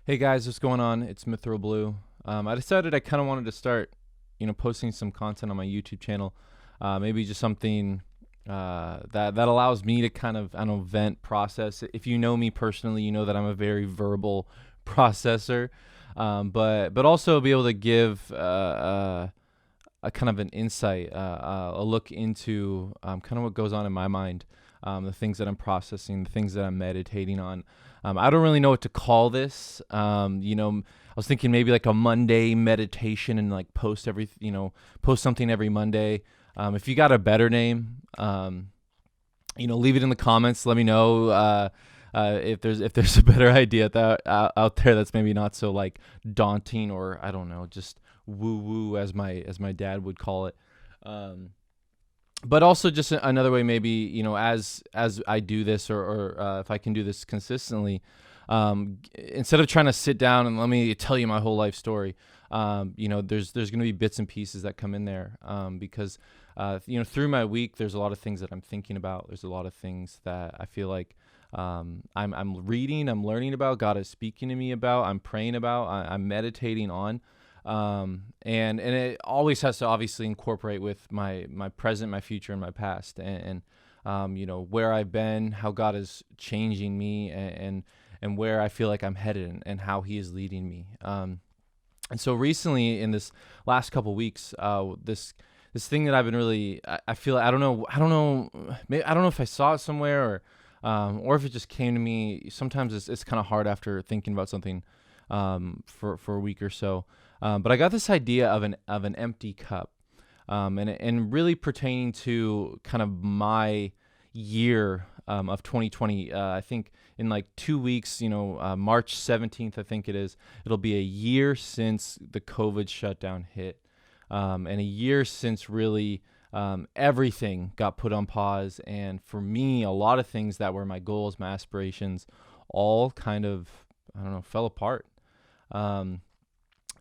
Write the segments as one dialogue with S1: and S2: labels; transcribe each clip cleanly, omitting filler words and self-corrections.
S1: Hey guys, what's going on? It's Mithril Blue. I decided I kind of wanted to start, posting some content on my YouTube channel. Maybe just something that allows me to kind of, I don't know, vent, process. If you know me personally, you know that I'm a very verbal processor, but also be able to give a kind of an insight, a look into kind of what goes on in my mind, the things that I'm processing, the things that I'm meditating on. I don't really know what to call this. I was thinking maybe like a Monday meditation and like post something every Monday. If you got a better name, leave it in the comments. Let me know if there's a better idea out there that's maybe not so like daunting, or I don't know, just woo woo as my dad would call it. Um, but also just another way, maybe, as I do this, or if I can do this consistently, instead of trying to sit down and let me tell you my whole life story, there's going to be bits and pieces that come in there, because through my week there's a lot of things that I'm thinking about. There's a lot of things that I feel like I'm reading, I'm learning about, God is speaking to me about, I'm praying about, I'm meditating on. And it always has to obviously incorporate with my present, my future, and my past, and where I've been, how God is changing me, and where I feel like I'm headed, and how He is leading me. And so recently, in this last couple weeks, this thing that I've been really, I feel, I don't know, maybe, I don't know if I saw it somewhere, or if it just came to me. Sometimes it's kind of hard after thinking about something for a week or so. But I got this idea of an empty cup, and really pertaining to kind of my year of 2020. I think in like 2 weeks, March 17th, I think it is, it'll be a year since the COVID shutdown hit, and a year since really everything got put on pause. And for me, a lot of things that were my goals, my aspirations, all kind of, I don't know, fell apart.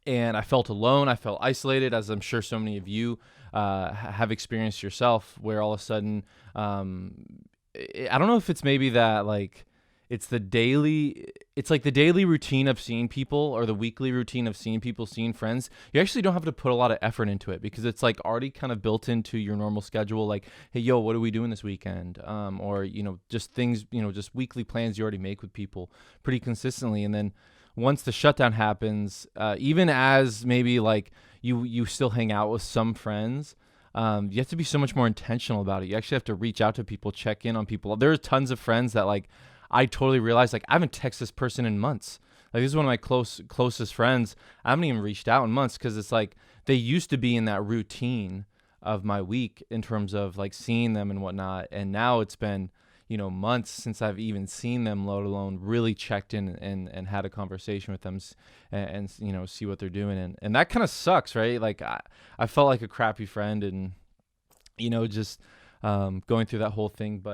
S1: And I felt alone. I felt isolated, as I'm sure so many of you have experienced yourself, where all of a sudden, I don't know if it's maybe that like it's like the daily routine of seeing people, or the weekly routine of seeing people, seeing friends. You actually don't have to put a lot of effort into it, because it's like already kind of built into your normal schedule. Like, hey, yo, what are we doing this weekend? Or just things, just weekly plans you already make with people pretty consistently. And then once the shutdown happens, even as maybe like you still hang out with some friends, you have to be so much more intentional about it. You actually have to reach out to people, check in on people. There are tons of friends that like I totally realized, like, I haven't texted this person in months. Like, this is one of my closest friends. I haven't even reached out in months, because it's like they used to be in that routine of my week in terms of like seeing them and whatnot, and now it's been months since I've even seen them, let alone really checked in and had a conversation with them, and see what they're doing. And that kind of sucks, right? Like, I felt like a crappy friend, and just going through that whole thing.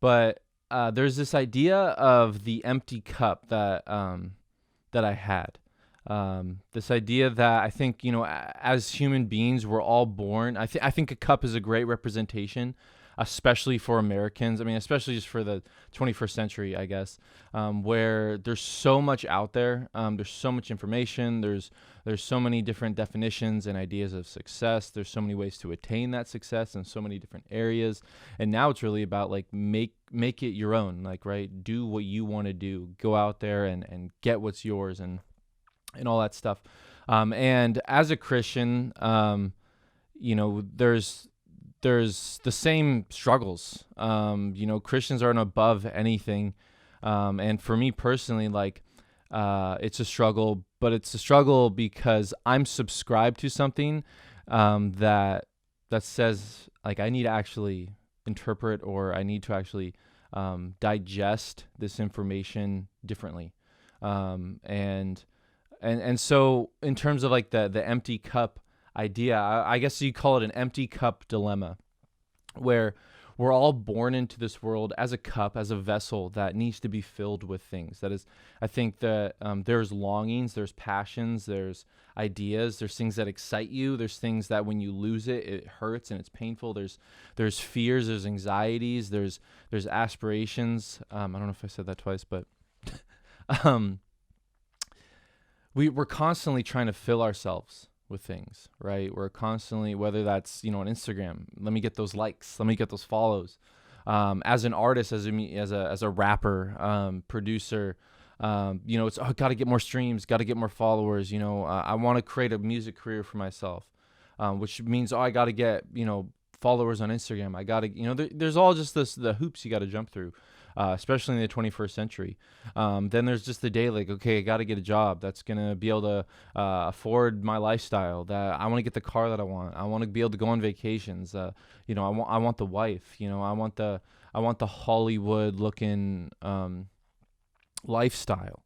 S1: But there's this idea of the empty cup that I had. This idea that I think, as human beings, we're all born. I think a cup is a great representation, especially for Americans. I mean, especially just for the 21st century, I guess, where there's so much out there. There's so much information. There's so many different definitions and ideas of success. There's so many ways to attain that success in so many different areas. And now it's really about like make it your own. Like, right, do what you want to do. Go out there and get what's yours, and all that stuff. And as a Christian, there's the same struggles. Christians aren't above anything. And for me personally, like, it's a struggle, but it's a struggle because I'm subscribed to something that says, like, I need to actually interpret, or I need to actually digest this information differently. And so in terms of like the empty cup idea, I guess you call it an empty cup dilemma, where we're all born into this world as a cup, as a vessel that needs to be filled with things. That is, I think that there's longings, there's passions, there's ideas, there's things that excite you, there's things that when you lose it, it hurts and it's painful. There's fears, there's anxieties, there's aspirations. I don't know if I said that twice, but um, we're constantly trying to fill ourselves with things, right? We're constantly, whether that's, on Instagram, let me get those likes, let me get those follows. As an artist, as a rapper, producer, it's got to get more streams, got to get more followers. I want to create a music career for myself, which means I got to get followers on Instagram. I got to there's all just the hoops you got to jump through. Especially in the 21st century. Then there's just the day, like, okay, I got to get a job that's going to be able to afford my lifestyle, that I want to get the car that I want. I want to be able to go on vacations. I want the wife, I want the Hollywood looking lifestyle.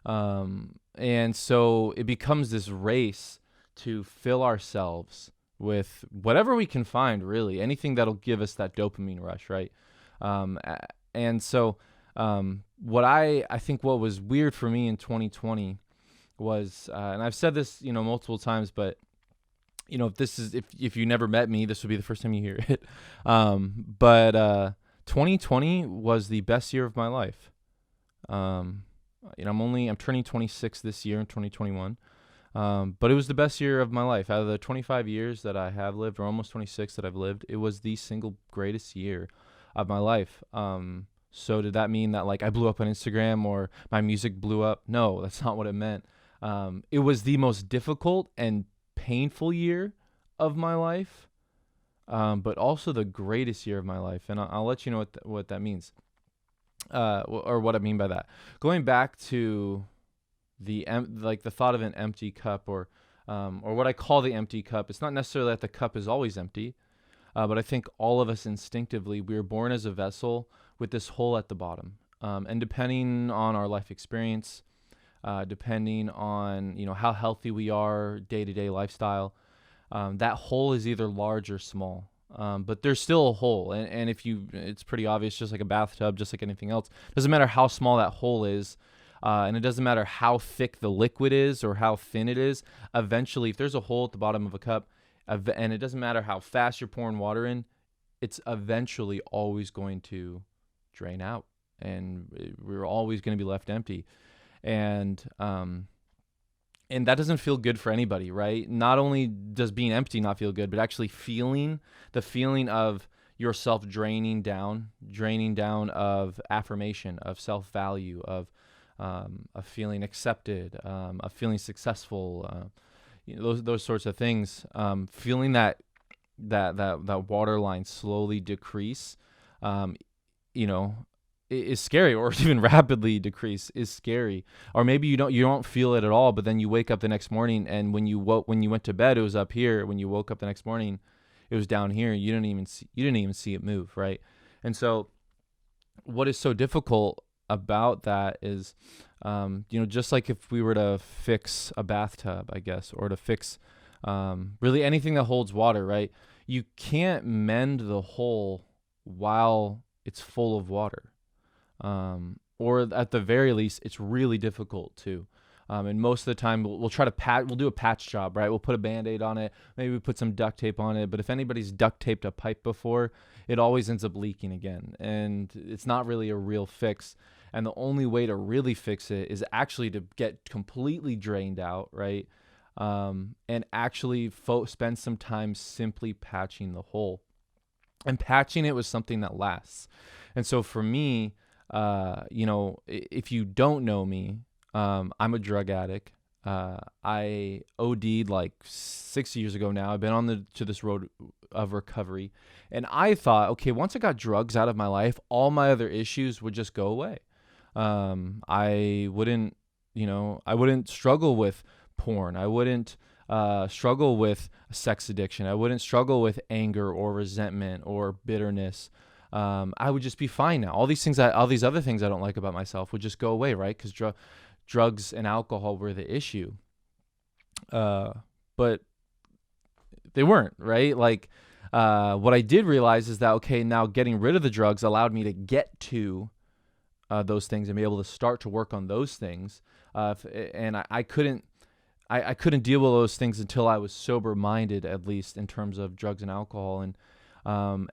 S1: And so it becomes this race to fill ourselves with whatever we can find, really, anything that'll give us that dopamine rush, right? And so what I think what was weird for me in 2020 was, and I've said this, multiple times, but, if you never met me, this would be the first time you hear it. But 2020 was the best year of my life. I'm turning 26 this year in 2021. But it was the best year of my life. Out of the 25 years that I have lived, or almost 26 that I've lived, it was the single greatest year of my life. So did that mean that like I blew up on Instagram or my music blew up? No, that's not what it meant. It was the most difficult and painful year of my life, but also the greatest year of my life. And I'll let you know what that means, or what I mean by that. Going back to the thought of an empty cup, or what I call the empty cup. It's not necessarily that the cup is always empty. But I think all of us instinctively, we were born as a vessel with this hole at the bottom. And depending on our life experience, depending on, how healthy we are, day-to-day lifestyle, that hole is either large or small. But there's still a hole. And it's pretty obvious, just like a bathtub, just like anything else. Doesn't matter how small that hole is. And it doesn't matter how thick the liquid is or how thin it is. Eventually, if there's a hole at the bottom of a cup, and it doesn't matter how fast you're pouring water in, it's eventually always going to drain out, and we're always going to be left empty. And that doesn't feel good for anybody, right? Not only does being empty not feel good, but actually feeling the feeling of yourself draining down of affirmation, of self-value, of feeling accepted, of feeling successful, those sorts of things, feeling that water line slowly decrease, is scary, or even rapidly decrease is scary. Or maybe you don't feel it at all, but then you wake up the next morning, and when you went to bed, it was up here. When you woke up the next morning, it was down here. You didn't even see it move, right? And so, what is so difficult about that is, just like if we were to fix a bathtub, I guess, or to fix really anything that holds water, right? You can't mend the hole while it's full of water. Or at the very least, it's really difficult to. And most of the time, we'll try to we'll do a patch job, right? We'll put a Band-Aid on it. Maybe we put some duct tape on it. But if anybody's duct taped a pipe before, it always ends up leaking again. And it's not really a real fix. And the only way to really fix it is actually to get completely drained out, right? And actually spend some time simply patching the hole. And patching it was something that lasts. And so for me, if you don't know me, I'm a drug addict. I OD'd like 6 years ago now. I've been to this road of recovery. And I thought, okay, once I got drugs out of my life, all my other issues would just go away. I wouldn't struggle with porn. I wouldn't struggle with sex addiction. I wouldn't struggle with anger or resentment or bitterness. I would just be fine now. All these other things I don't like about myself would just go away, right? Because drugs and alcohol were the issue. But they weren't, right? Like, what I did realize is that, okay, now getting rid of the drugs allowed me to get to those things and be able to start to work on those things. And I couldn't deal with those things until I was sober-minded, at least in terms of drugs and alcohol. And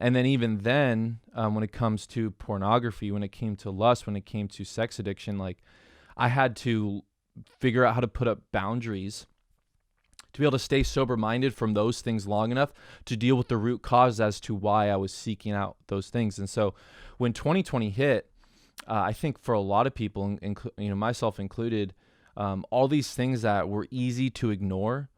S1: then even then, when it comes to pornography, when it came to lust, when it came to sex addiction, like, I had to figure out how to put up boundaries to be able to stay sober-minded from those things long enough to deal with the root cause as to why I was seeking out those things. And so when 2020 hit, I think for a lot of people, myself included, all these things that were easy to ignore,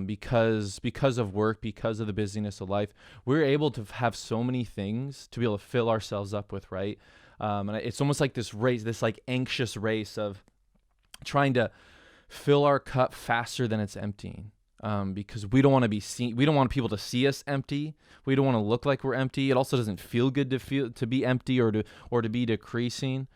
S1: because of work, because of the busyness of life, we're able to have so many things to be able to fill ourselves up with, right? And it's almost like this race, this like anxious race of trying to fill our cup faster than it's emptying, because we don't want to be seen. We don't want people to see us empty. We don't want to look like we're empty. It also doesn't feel good to be empty or to be decreasing.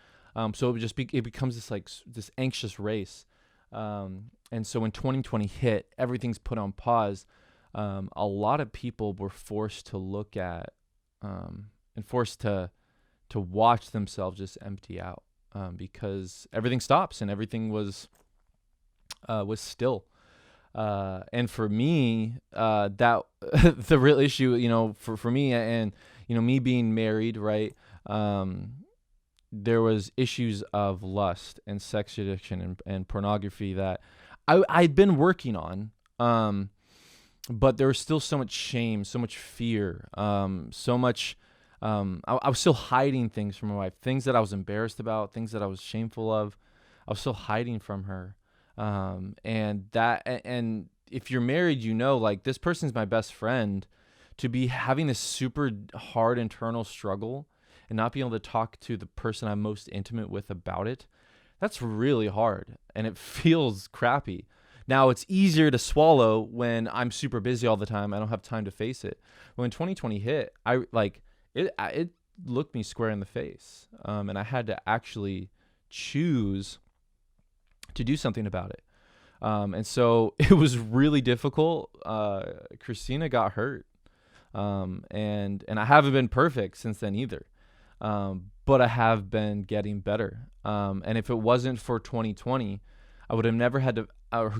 S1: So it becomes this anxious race. And so when 2020 hit, everything's put on pause. A lot of people were forced to look at and forced to watch themselves just empty out, because everything stops and everything was still. And for me, that the real issue, for me, and me being married, right? There was issues of lust and sex addiction and pornography that I'd been working on, but there was still so much shame, so much fear, so much. I was still hiding things from my wife, things that I was embarrassed about, things that I was shameful of. I was still hiding from her. And if you're married, like this person's my best friend, to be having this super hard internal struggle and not being able to talk to the person I'm most intimate with about it, that's really hard. And it feels crappy. Now it's easier to swallow when I'm super busy all the time. I don't have time to face it. When 2020 hit, it looked me square in the face. And I had to actually choose to do something about it. And so it was really difficult. Christina got hurt. And I haven't been perfect since then either. But I have been getting better. And if it wasn't for 2020, I would have never had to,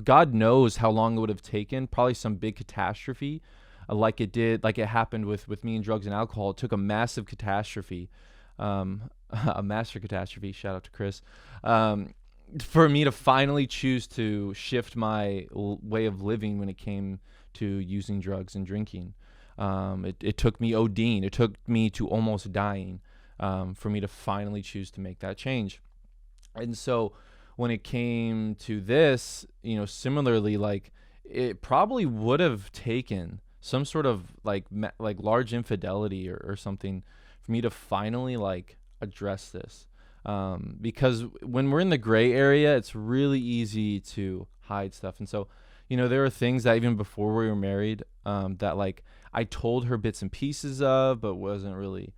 S1: God knows how long it would have taken, probably some big catastrophe, like it happened with me and drugs and alcohol. It took a massive catastrophe, a master catastrophe, shout out to Chris, for me to finally choose to shift my way of living when it came to using drugs and drinking. It took me ODing. It took me to almost dying, for me to finally choose to make that change. And so when it came to this, similarly, like it probably would have taken some sort of like large infidelity or something for me to finally like address this. Because when we're in the gray area, it's really easy to hide stuff. And so, there are things that even before we were married, that like I told her bits and pieces of, but wasn't really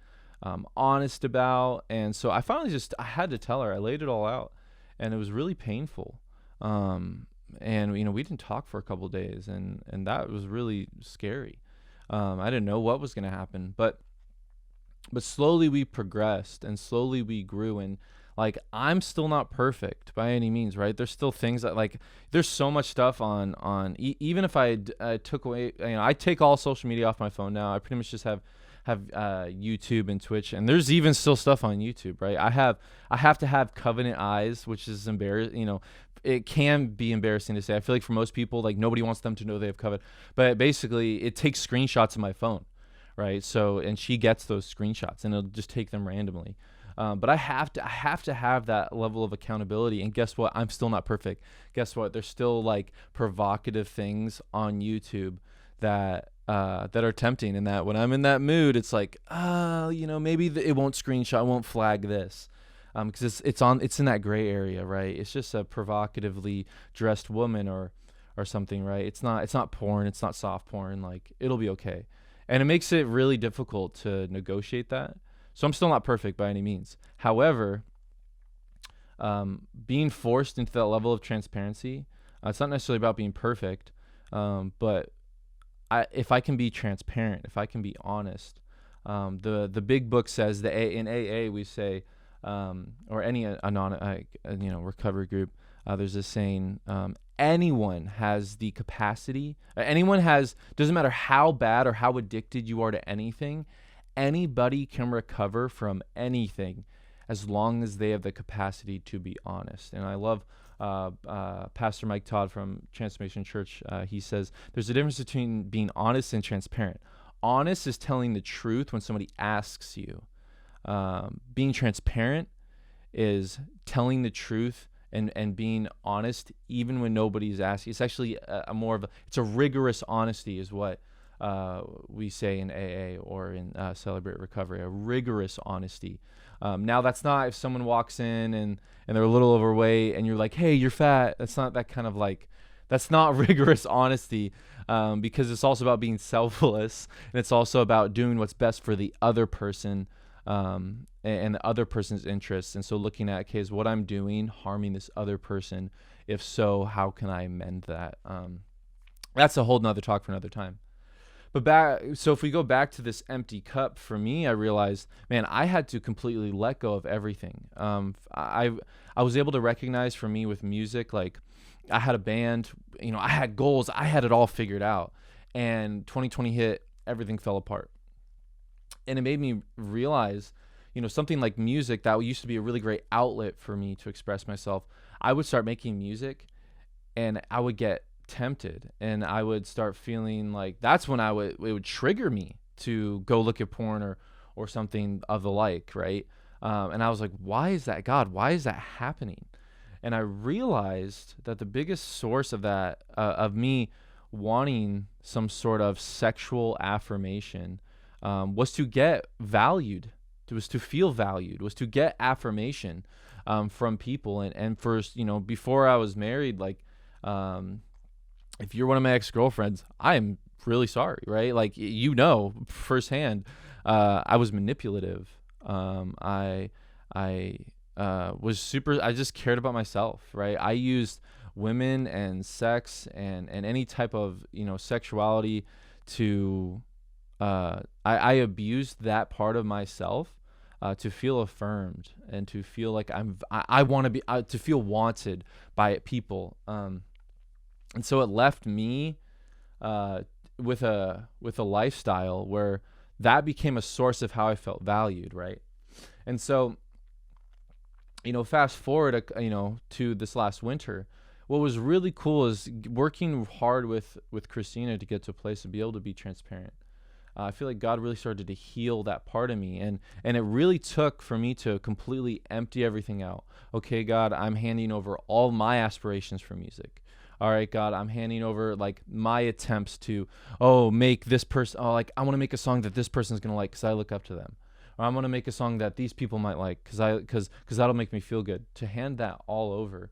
S1: honest about. And so I finally I had to tell her. I laid it all out, and it was really painful. And we didn't talk for a couple of days, and that was really scary. I didn't know what was going to happen, but slowly we progressed and slowly we grew. And like, I'm still not perfect by any means, right? There's still things that like, there's so much stuff even if I took away, I take all social media off my phone now. I pretty much just have YouTube and Twitch, and there's even still stuff on YouTube, right? I have to have Covenant eyes, which is embarrassing. It can be embarrassing to say. I feel like for most people, like nobody wants them to know they have Covenant, but basically it takes screenshots of my phone, right? So, and she gets those screenshots and it'll just take them randomly. But I have to have that level of accountability. And guess what? I'm still not perfect. Guess what? There's still like provocative things on YouTube that are tempting, and that when I'm in that mood, it's like, maybe it won't screenshot, it won't flag this, because it's in that gray area, right? It's just a provocatively dressed woman or something, right? It's not porn, it's not soft porn. Like, it'll be okay, and it makes it really difficult to negotiate that. So I'm still not perfect by any means. However, being forced into that level of transparency, it's not necessarily about being perfect, but if I can be transparent, if I can be honest, the big book says that in AA we say, or any recovery group, there's this saying, anyone has the capacity. Doesn't matter how bad or how addicted you are to anything, anybody can recover from anything as long as they have the capacity to be honest. And I love Pastor Mike Todd from Transformation Church. He says there's a difference between being honest and transparent. Honest is telling the truth when somebody asks you. Being transparent is telling the truth and being honest even when nobody's asking. It's actually it's a rigorous honesty is what we say in AA or in Celebrate Recovery, a rigorous honesty. Now that's not if someone walks in and they're a little overweight and you're like, hey, you're fat. That's not that kind of like, that's not rigorous honesty, because it's also about being selfless, and it's also about doing what's best for the other person, and the other person's interests. And so looking at, okay, is what I'm doing harming this other person? If so, how can I amend that? That's a whole nother talk for another time. So if we go back to this empty cup, for me, I realized, man, I had to completely let go of everything. I was able to recognize, for me with music, like I had a band, I had goals, I had it all figured out, and 2020 hit, everything fell apart. And it made me realize, something like music that used to be a really great outlet for me to express myself. I would start making music and I would get tempted, and I would start feeling like that's when it would trigger me to go look at porn or something of the like, right? And I was like, why is that, God? Why is that happening? And I realized that the biggest source of that, of me wanting some sort of sexual affirmation, was to get valued, was to feel valued, was to get affirmation from people. And first, before I was married, like, if you're one of my ex-girlfriends, I am really sorry, right? Like, firsthand, I was manipulative. I just cared about myself, right? I used women and sex and any type of, sexuality to, I abused that part of myself to feel affirmed and to feel like I want to be, to feel wanted by people. And so it left me with a lifestyle where that became a source of how I felt valued, right? And so, fast forward, to this last winter, what was really cool is working hard with Christina to get to a place to be able to be transparent. I feel like God really started to heal that part of me, and it really took for me to completely empty everything out. Okay, God, I'm handing over all my aspirations for music. All right, God, I'm handing over like my attempts to, make this person, I want to make a song that this person's going to like because I look up to them. Or I'm going to make a song that these people might like because that'll make me feel good. To hand that all over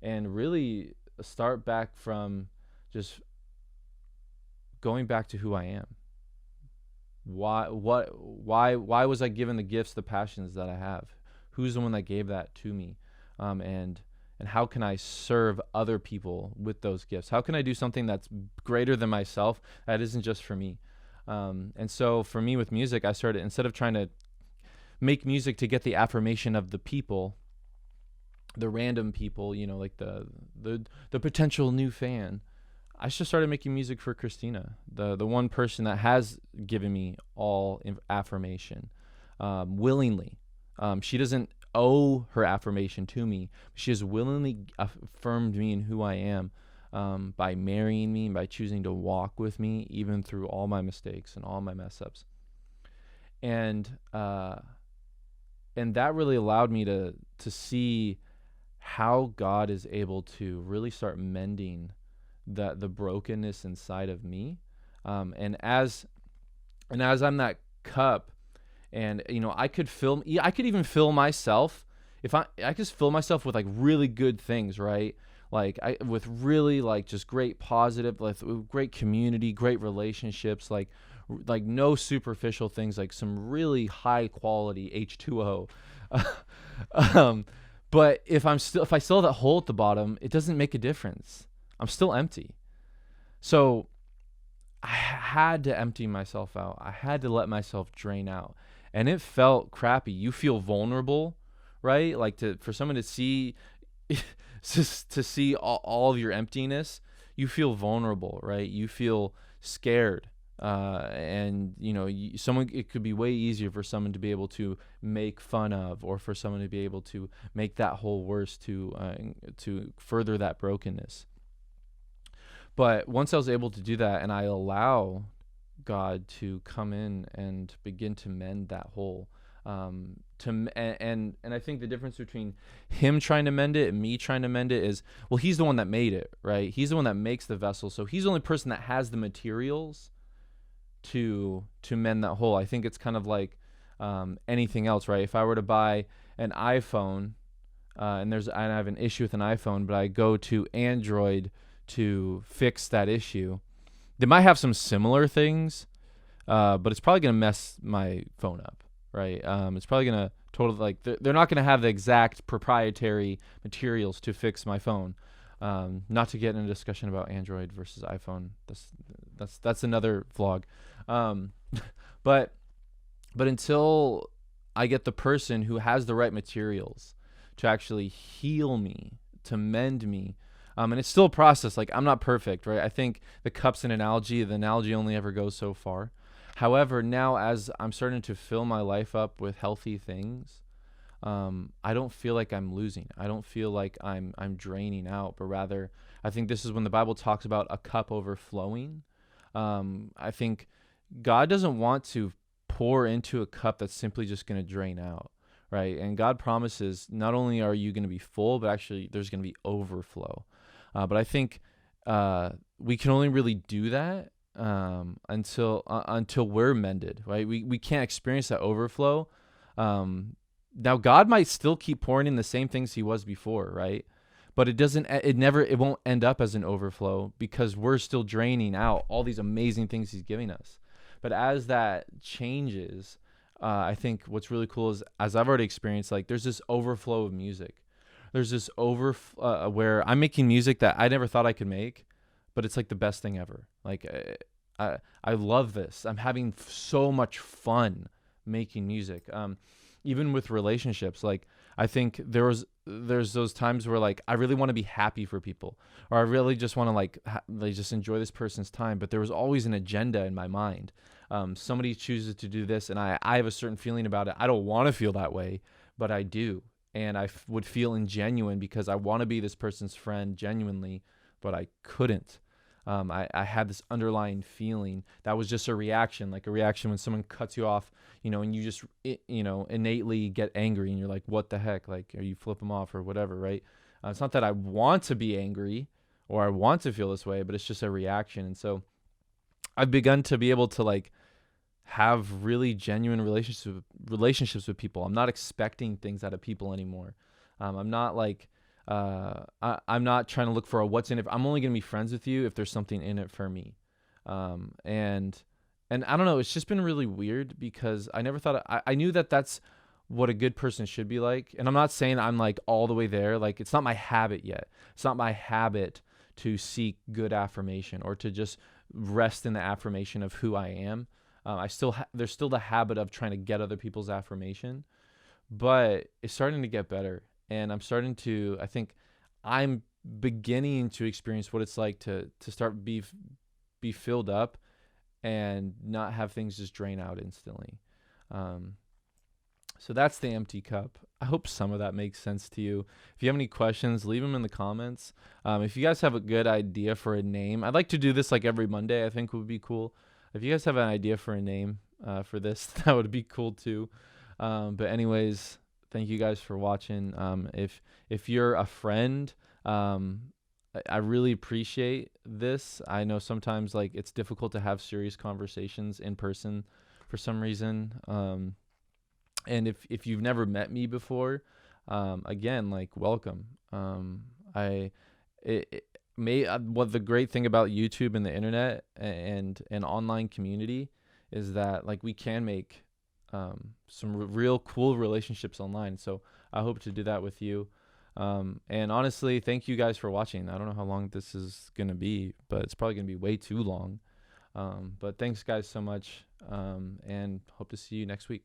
S1: and really start back from just going back to who I am. Why was I given the gifts, the passions that I have? Who's the one that gave that to me? And how can I serve other people with those gifts? How can I do something that's greater than myself, that isn't just for me? And so for me with music, I started, instead of trying to make music to get the affirmation of the people, the random people, like the potential new fan, I just started making music for Christina, the one person that has given me all affirmation, willingly. She doesn't owe her affirmation to me. She has willingly affirmed me in who I am, by marrying me, by choosing to walk with me, even through all my mistakes and all my mess ups. And that really allowed me to see how God is able to really start mending the brokenness inside of me. And as I'm that cup, and I could even fill myself, if I could fill myself with like really good things, right? Like with really like just great positive, like great community, great relationships, like no superficial things, like some really high quality H2O. But if I still have that hole at the bottom, it doesn't make a difference. I'm still empty. So I had to empty myself out. I had to let myself drain out. And it felt crappy. You feel vulnerable, right? Like for someone to see to see all of your emptiness, you feel vulnerable, right? You feel scared. And someone, it could be way easier for someone to be able to make fun of, or for someone to be able to make that hole worse, to further that brokenness. But once I was able to do that, and I allow God to come in and begin to mend that hole, and I think the difference between him trying to mend it and me trying to mend it is, well, he's the one that made it, right? He's the one that makes the vessel, so he's the only person that has the materials to mend that hole. I think it's kind of like anything else, right? If I were to buy an iPhone, and I have an issue with an iPhone, but I go to Android to fix that issue, they might have some similar things, but it's probably going to mess my phone up, right? It's probably going to totally, like, they're not going to have the exact proprietary materials to fix my phone. Not to get in a discussion about Android versus iPhone. That's another vlog. But until I get the person who has the right materials to actually heal me, to mend me, and it's still a process. Like, I'm not perfect, right? I think the cup's an analogy. The analogy only ever goes so far. However, now as I'm starting to fill my life up with healthy things, I don't feel like I'm losing. I don't feel like I'm draining out, but rather I think this is when the Bible talks about a cup overflowing. I think God doesn't want to pour into a cup that's simply just going to drain out, right? And God promises not only are you going to be full, but actually there's going to be overflow. But I think we can only really do that until we're mended, right? We can't experience that overflow. Now God might still keep pouring in the same things he was before, right? But it won't end up as an overflow, because we're still draining out all these amazing things he's giving us. But as that changes, I think what's really cool is, as I've already experienced, like, there's this overflow of music. There's this where I'm making music that I never thought I could make, but it's like the best thing ever. Like, I love this. I'm having so much fun making music. Even with relationships, like, I think there's those times where, like, I really want to be happy for people, or I really just want to, like, just enjoy this person's time. But there was always an agenda in my mind. Somebody chooses to do this, and I have a certain feeling about it. I don't want to feel that way, but I do. And I would feel ingenuine because I want to be this person's friend genuinely, but I couldn't. I had this underlying feeling that was just a reaction, like a reaction when someone cuts you off, and you just, innately get angry, and you're like, what the heck? Like, or you flip them off or whatever, right? It's not that I want to be angry or I want to feel this way, but it's just a reaction. And so I've begun to be able to, like, have really genuine relationships with people. I'm not expecting things out of people anymore. I'm not like, I'm not trying to look for what's in it. I'm only going to be friends with you if there's something in it for me. And I don't know, it's just been really weird, because I never thought, I knew that that's what a good person should be like. And I'm not saying I'm, like, all the way there. Like, it's not my habit yet. It's not my habit to seek good affirmation, or to just rest in the affirmation of who I am. There's still the habit of trying to get other people's affirmation, but it's starting to get better. And I think I'm beginning to experience what it's like to start be filled up and not have things just drain out instantly. So that's the empty cup. I hope some of that makes sense to you. If you have any questions, leave them in the comments. If you guys have a good idea for a name, I'd like to do this like every Monday. I think would be cool. If you guys have an idea for a name for this, that would be cool too. But anyways, thank you guys for watching. If you're a friend, I really appreciate this. I know sometimes, like, it's difficult to have serious conversations in person for some reason. And if you've never met me before, again, like, welcome. What the great thing about YouTube and the internet and online community is that, like, we can make some real cool relationships online. So I hope to do that with you. And honestly, thank you guys for watching. I don't know how long this is going to be, but it's probably going to be way too long. But thanks guys so much. And hope to see you next week.